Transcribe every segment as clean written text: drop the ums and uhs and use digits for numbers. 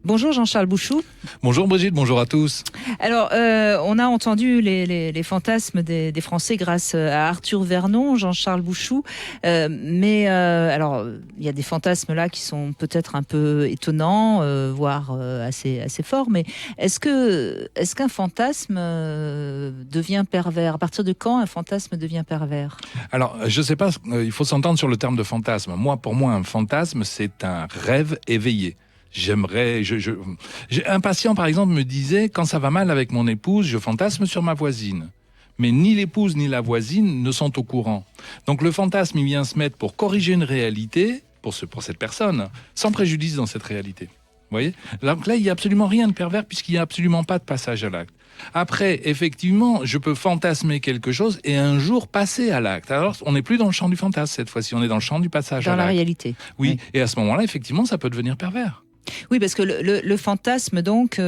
Bonjour Jean-Charles Bouchou. Bonjour Brigitte, bonjour à tous. Alors, on a entendu les fantasmes des Français grâce à Arthur Vernon, Jean-Charles Bouchou. Alors, il y a des fantasmes là qui sont peut-être un peu étonnants, voire assez forts. Mais est-ce qu'un fantasme devient pervers? À partir de quand un fantasme devient pervers? Alors, je sais pas, il faut s'entendre sur le terme de fantasme. Pour moi, un fantasme, c'est un rêve éveillé. Un patient, par exemple, me disait, quand ça va mal avec mon épouse, je fantasme sur ma voisine. Mais ni l'épouse ni la voisine ne sont au courant. Donc le fantasme, il vient se mettre pour corriger une réalité, pour cette personne, sans préjudice dans cette réalité. Vous voyez ? Donc là, il n'y a absolument rien de pervers, puisqu'il n'y a absolument pas de passage à l'acte. Après, effectivement, je peux fantasmer quelque chose et un jour passer à l'acte. Alors, on n'est plus dans le champ du fantasme cette fois-ci, on est dans le champ du passage à l'acte. Dans la réalité. Oui, et à ce moment-là, effectivement, ça peut devenir pervers. Oui, parce que le fantasme, donc,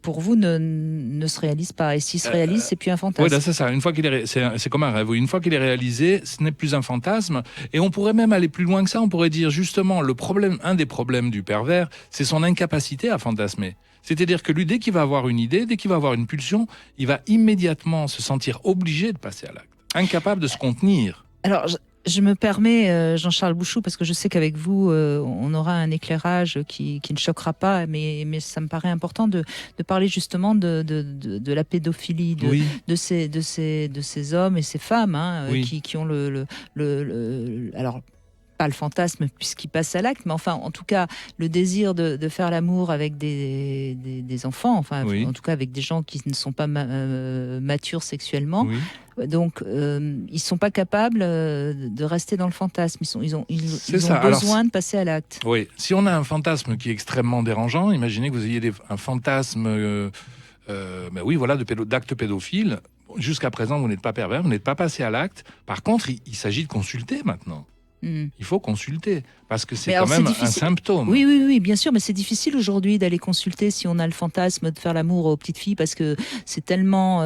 pour vous, ne se réalise pas. Et s'il se réalise, c'est plus un fantasme. Oui, là, c'est ça. Une fois qu'il est, c'est comme un rêve. Une fois qu'il est réalisé, ce n'est plus un fantasme. Et on pourrait même aller plus loin que ça. On pourrait dire justement, un des problèmes du pervers, c'est son incapacité à fantasmer. C'est-à-dire que lui, dès qu'il va avoir une idée, dès qu'il va avoir une pulsion, il va immédiatement se sentir obligé de passer à l'acte. Incapable de se contenir. Alors, je me permets, Jean-Charles Bouchou, parce que je sais qu'avec vous, on aura un éclairage qui ne choquera pas, mais ça me paraît important de parler justement de la pédophilie, de ces hommes et ces femmes qui ont alors, pas le fantasme puisqu'ils passent à l'acte, mais enfin, en tout cas, le désir de faire l'amour avec des enfants, enfin, en tout cas avec des gens qui ne sont pas matures sexuellement. Oui. Donc, ils sont pas capables de rester dans le fantasme. Ils ont besoin Alors, de passer à l'acte. Oui. Si on a un fantasme qui est extrêmement dérangeant, imaginez que vous ayez un fantasme, d'acte pédophile. Jusqu'à présent, vous n'êtes pas pervers, vous n'êtes pas passé à l'acte. Par contre, il s'agit de consulter maintenant. Il faut consulter, parce que c'est quand même un symptôme. Oui, bien sûr, mais c'est difficile aujourd'hui d'aller consulter si on a le fantasme de faire l'amour aux petites filles, parce que c'est tellement...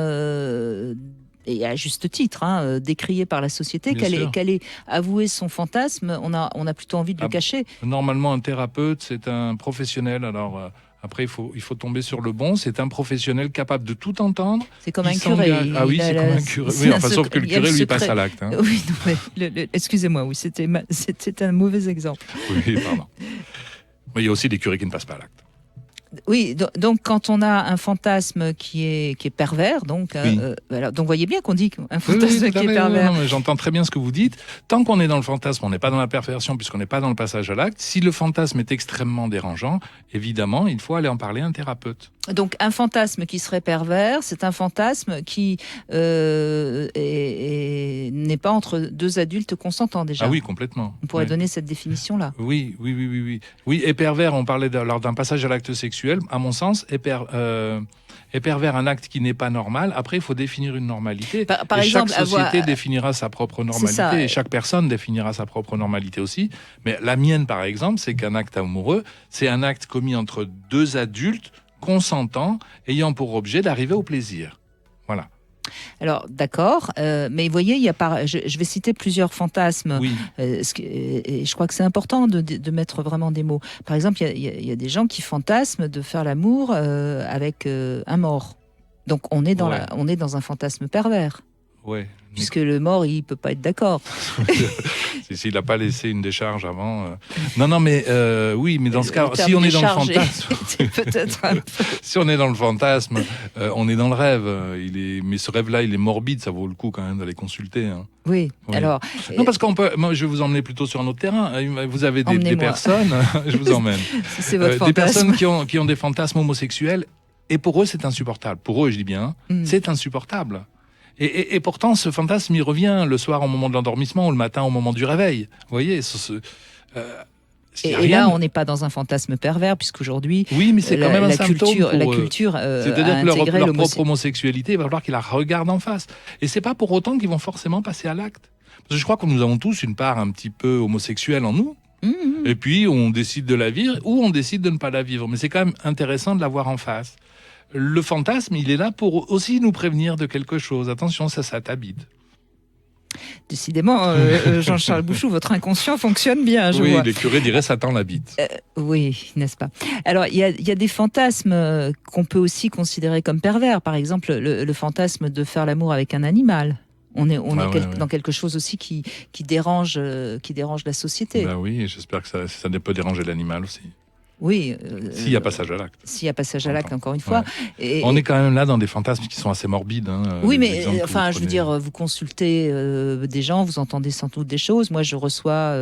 et à juste titre, décrié par la société, qu'elle ait avoué son fantasme, on a plutôt envie de le cacher. Normalement, un thérapeute, c'est un professionnel. Alors, après, il faut tomber sur le bon. C'est un professionnel capable de tout entendre. C'est comme un curé. Ah oui, c'est comme un curé. Oui, sauf que le curé, lui, passe à l'acte. Hein. Oui, non, mais excusez-moi, oui, c'était un mauvais exemple. Oui, pardon. Mais il y a aussi des curés qui ne passent pas à l'acte. Oui, donc quand on a un fantasme qui est pervers, donc donc voyez bien qu'on dit qu'un fantasme qui est pervers. Non, mais j'entends très bien ce que vous dites. Tant qu'on est dans le fantasme, on n'est pas dans la perversion puisqu'on n'est pas dans le passage à l'acte. Si le fantasme est extrêmement dérangeant, évidemment, il faut aller en parler à un thérapeute. Donc un fantasme qui serait pervers, c'est un fantasme qui n'est pas entre deux adultes consentants déjà. Ah oui, complètement. On pourrait donner cette définition-là. Oui. Oui, et pervers, on parlait lors d'un passage à l'acte sexuel, à mon sens, est pervers un acte qui n'est pas normal. Après, il faut définir une normalité. Par exemple, chaque société définira sa propre normalité et chaque personne définira sa propre normalité aussi. Mais la mienne, par exemple, c'est qu'un acte amoureux, c'est un acte commis entre deux adultes consentants, ayant pour objet d'arriver au plaisir. Voilà. Alors, d'accord, mais vous voyez, je vais citer plusieurs fantasmes, et je crois que c'est important de mettre vraiment des mots. Par exemple, il y a des gens qui fantasment de faire l'amour avec un mort. Donc, on est dans un fantasme pervers. Ouais. Puisque le mort, il peut pas être d'accord. S'il n'a pas laissé une décharge avant. Non, mais oui, mais dans ce cas, si on est dans le fantasme, si on est dans le fantasme, on est dans le rêve. Mais ce rêve-là, il est morbide. Ça vaut le coup quand même d'aller consulter. Hein. Oui. Alors. Non, parce qu'on peut. Moi, je vais vous emmener plutôt sur un autre terrain. Vous avez des personnes. Je vous emmène. C'est votre fantasme. Des personnes qui ont des fantasmes homosexuels. Et pour eux, c'est insupportable. Pour eux, je dis bien, c'est insupportable. Et pourtant, ce fantasme, il revient le soir au moment de l'endormissement ou le matin au moment du réveil. Vous voyez et là, on n'est pas dans un fantasme pervers, puisqu'aujourd'hui, oui, mais c'est quand même un symptôme la culture c'est-à-dire que leur propre homosexualité, il va falloir qu'ils la regardent en face. Et c'est pas pour autant qu'ils vont forcément passer à l'acte. Parce que je crois que nous avons tous une part un petit peu homosexuelle en nous. Et puis, on décide de la vivre ou on décide de ne pas la vivre. Mais c'est quand même intéressant de la voir en face. Le fantasme, il est là pour aussi nous prévenir de quelque chose. Attention, ça t'habite. Décidément, Jean-Charles Bouchou, votre inconscient fonctionne bien, je Oui, vois. les curés diraient Satan l'habite. Oui, n'est-ce pas? Alors, il y a des fantasmes qu'on peut aussi considérer comme pervers. Par exemple, le fantasme de faire l'amour avec un animal. On est dans quelque chose aussi qui dérange la société. Bah oui, et j'espère que ça peut déranger l'animal aussi. Oui. S'il y a passage à l'acte. S'il y a passage à l'acte, encore une fois. Ouais. On est quand même là dans des fantasmes qui sont assez morbides. Oui, mais je veux dire, vous consultez des gens, vous entendez sans doute des choses. Moi, je reçois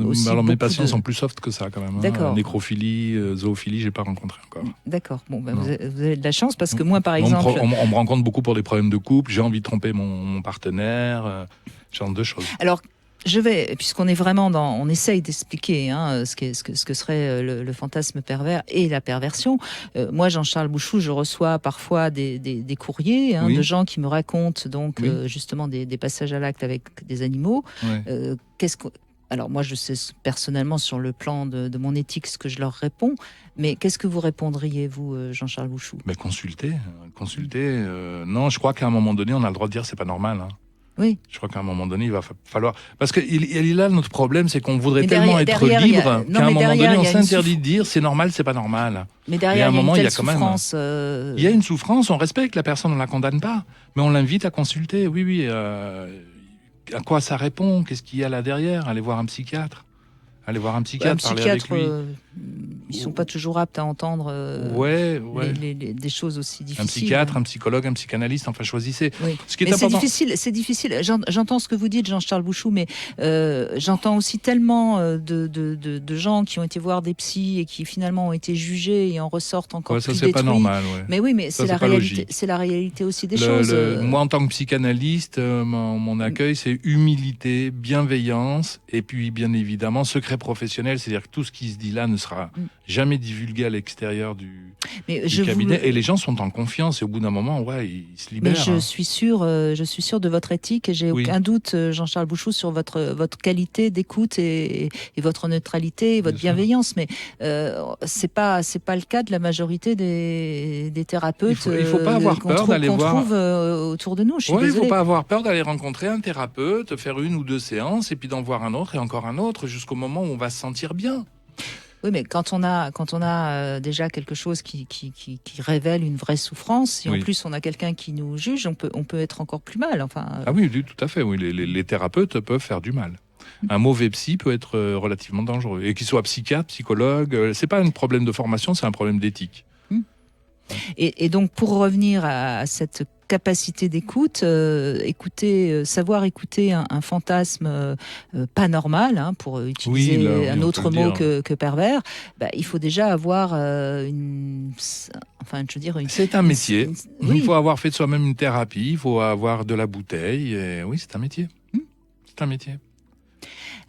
aussi alors mes patients sont plus soft que ça quand même. D'accord. Nécrophilie, zoophilie, j'ai pas rencontré encore. D'accord. Bon, vous avez de la chance parce que moi, par exemple, on me rencontre beaucoup pour des problèmes de couple. J'ai envie de tromper mon partenaire, ce genre de choses. Alors, puisqu'on est vraiment on essaye d'expliquer ce que serait le fantasme pervers et la perversion. Moi, Jean-Charles Bouchou, je reçois parfois des courriers de gens qui me racontent donc justement des passages à l'acte avec des animaux. Ouais. Alors moi, je sais personnellement sur le plan de mon éthique ce que je leur réponds, mais qu'est-ce que vous répondriez, vous, Jean-Charles Bouchou? Mais consultez. Non, je crois qu'à un moment donné, on a le droit de dire c'est pas normal. Oui. Je crois qu'à un moment donné, il va falloir... Parce que là, notre problème, c'est qu'on voudrait tellement être libre qu'à un moment donné, on s'interdit de dire c'est normal, c'est pas normal. Mais derrière, il y a une telle souffrance. Il y a une souffrance, on respecte la personne, on la condamne pas. Mais on l'invite à consulter, oui. À quoi ça répond? Qu'est-ce qu'il y a là derrière? Aller voir un psychiatre. Parler avec lui. Ils sont pas toujours aptes à entendre des choses aussi difficiles. Un psychiatre, un psychologue, un psychanalyste, enfin choisissez. Oui. Ce qui est important. C'est difficile. J'entends ce que vous dites, Jean-Charles Bouchou, mais j'entends aussi tellement de gens qui ont été voir des psys et qui finalement ont été jugés et en ressortent encore plus détruits. Ça, c'est pas normal. Ouais. Mais oui, mais c'est la réalité. C'est la réalité aussi des choses. Moi, en tant que psychanalyste, mon accueil, c'est humilité, bienveillance, et puis bien évidemment secret professionnel, c'est-à-dire que tout ce qui se dit là ne sera jamais divulgué à l'extérieur du cabinet. Et les gens sont en confiance et au bout d'un moment, ils se libèrent. Mais je suis sûre de votre éthique et j'ai aucun doute, Jean-Charles Bouchou, sur votre qualité d'écoute et votre neutralité et votre bienveillance. Mais c'est pas le cas de la majorité des thérapeutes. Il faut pas avoir peur d'aller voir. Qu'on trouve autour de nous. Il faut pas avoir peur d'aller rencontrer un thérapeute, faire 1 ou 2 séances et puis d'en voir un autre et encore un autre jusqu'au moment où on va se sentir bien. Oui, mais quand on a déjà quelque chose qui révèle une vraie souffrance, et en plus on a quelqu'un qui nous juge, on peut être encore plus mal. Ah oui, tout à fait. Oui, les thérapeutes peuvent faire du mal. Un mauvais psy peut être relativement dangereux. Et qu'il soit psychiatre, psychologue, c'est pas un problème de formation, c'est un problème d'éthique. Et donc, pour revenir à cette capacité d'écoute, savoir écouter un fantasme pas normal, pour utiliser un autre mot que pervers, il faut déjà avoir C'est un métier. Il faut avoir fait de soi-même une thérapie, il faut avoir de la bouteille. Et oui, c'est un métier. C'est un métier.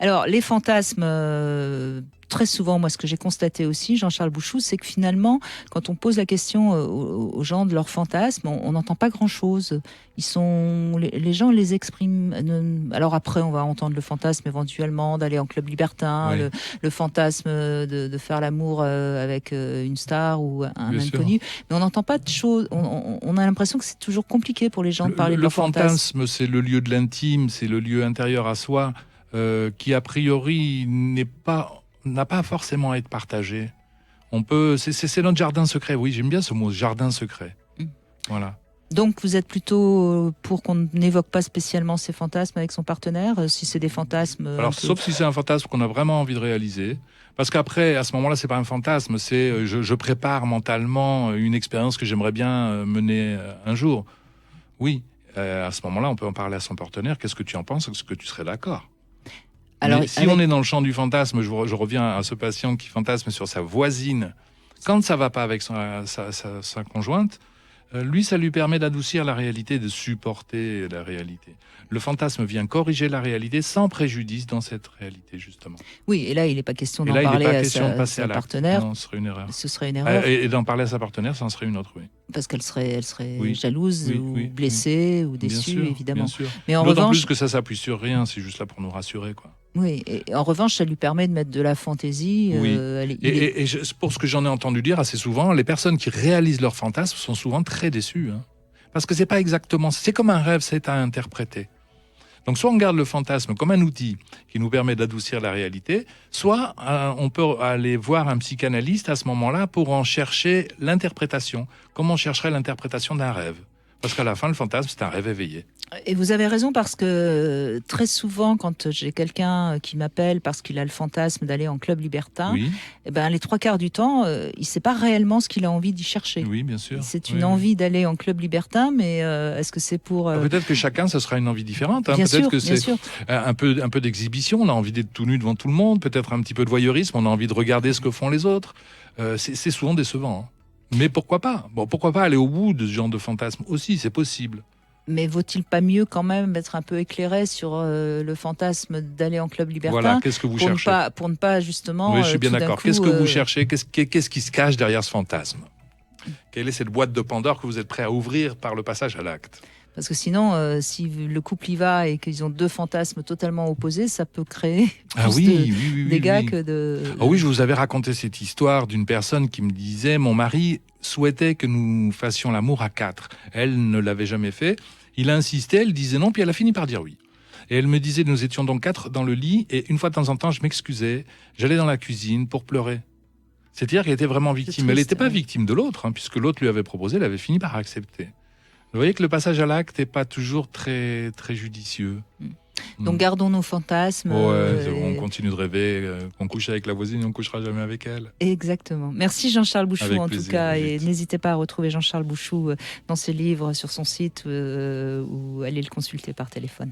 Alors, les fantasmes... Très souvent, moi, ce que j'ai constaté aussi, Jean-Charles Bouchou, c'est que finalement, quand on pose la question aux gens de leurs fantasmes, on n'entend pas grand-chose. Les gens les expriment. Alors après, on va entendre le fantasme éventuellement d'aller en club libertin, le fantasme de faire l'amour avec une star ou un inconnu. Mais on n'entend pas de choses. On a l'impression que c'est toujours compliqué pour les gens de parler de leur fantasme. Le fantasme, c'est le lieu de l'intime, c'est le lieu intérieur à soi, qui a priori n'a pas forcément à être partagé. C'est notre jardin secret. Oui, j'aime bien ce mot, jardin secret. Voilà. Donc, vous êtes plutôt pour qu'on n'évoque pas spécialement ces fantasmes avec son partenaire, si c'est des fantasmes... Alors, sauf si c'est un fantasme qu'on a vraiment envie de réaliser. Parce qu'après, à ce moment-là, c'est pas un fantasme, c'est je prépare mentalement une expérience que j'aimerais bien mener un jour. Oui, à ce moment-là, on peut en parler à son partenaire. Qu'est-ce que tu en penses? Est-ce que tu serais d'accord? Alors, si on est dans le champ du fantasme, je reviens à ce patient qui fantasme sur sa voisine, quand ça va pas avec sa conjointe, lui, ça lui permet d'adoucir la réalité, de supporter la réalité. Le fantasme vient corriger la réalité sans préjudice dans cette réalité, justement. Oui, et là, il n'est pas question d'en parler à sa partenaire. Non, ce serait une erreur. Ce serait une erreur. Et d'en parler à sa partenaire, ça en serait une autre, oui. Parce qu'elle serait jalouse ou blessée ou déçue, évidemment. Bien sûr. Mais en D'autant revanche, plus que ça s'appuie sur rien, c'est juste là pour nous rassurer, quoi. Oui, et en revanche, ça lui permet de mettre de la fantaisie. Oui. Pour ce que j'en ai entendu dire assez souvent, les personnes qui réalisent leurs fantasmes sont souvent très déçues. Parce que c'est pas exactement... C'est comme un rêve, c'est à interpréter. Donc soit on garde le fantasme comme un outil qui nous permet d'adoucir la réalité, soit on peut aller voir un psychanalyste à ce moment-là pour en chercher l'interprétation, comme on chercherait l'interprétation d'un rêve. Parce qu'à la fin, le fantasme, c'est un rêve éveillé. Et vous avez raison, parce que très souvent, quand j'ai quelqu'un qui m'appelle parce qu'il a le fantasme d'aller en club libertin, Oui, eh ben, les 3/4 du temps, il ne sait pas réellement ce qu'il a envie d'y chercher. oui, bien sûr. C'est Oui, une oui. envie d'aller en club libertin, mais est-ce que c'est pour... Peut-être que chacun, ce sera une envie différente. Hein. Bien Peut-être sûr, que bien c'est sûr. un peu d'exhibition. On a envie d'être tout nu devant tout le monde. Peut-être un petit peu de voyeurisme. On a envie de regarder ce que font les autres. C'est souvent décevant. Hein. Mais pourquoi pas? Bon, pourquoi pas aller au bout de ce genre de fantasme aussi? C'est possible. Mais vaut-il pas mieux quand même être un peu éclairé sur le fantasme d'aller en club libertin, Voilà, qu'est-ce que vous pour cherchez? pour ne pas justement... Oui, je suis bien tout d'un d'accord. coup, Qu'est-ce que vous cherchez? Qu'est-ce qui se cache derrière ce fantasme? Quelle est cette boîte de Pandore que vous êtes prêt à ouvrir par le passage à l'acte? Parce que sinon, si le couple y va et qu'ils ont deux fantasmes totalement opposés, ça peut créer Ah plus oui, de oui, oui, dégâts oui. que de... Ah oui, je vous avais raconté cette histoire d'une personne qui me disait: mon mari souhaitait que nous fassions l'amour à 4. Elle ne l'avait jamais fait. Il a insisté, elle disait non, puis elle a fini par dire oui. Et elle me disait, nous étions donc 4 dans le lit, et une fois de temps en temps, je m'excusais, j'allais dans la cuisine pour pleurer. C'est-à-dire qu'elle était vraiment victime. Elle triste, n'était pas ouais. victime de l'autre, hein, puisque l'autre lui avait proposé, elle avait fini par accepter. Vous voyez que le passage à l'acte n'est pas toujours très, très judicieux. Donc gardons nos fantasmes. On continue de rêver qu'on couche avec la voisine, on ne couchera jamais avec elle. Exactement. Merci Jean-Charles Bouchou Avec en plaisir, tout cas. Et Brigitte. n'hésitez pas à retrouver Jean-Charles Bouchou dans ses livres, sur son site ou aller le consulter par téléphone.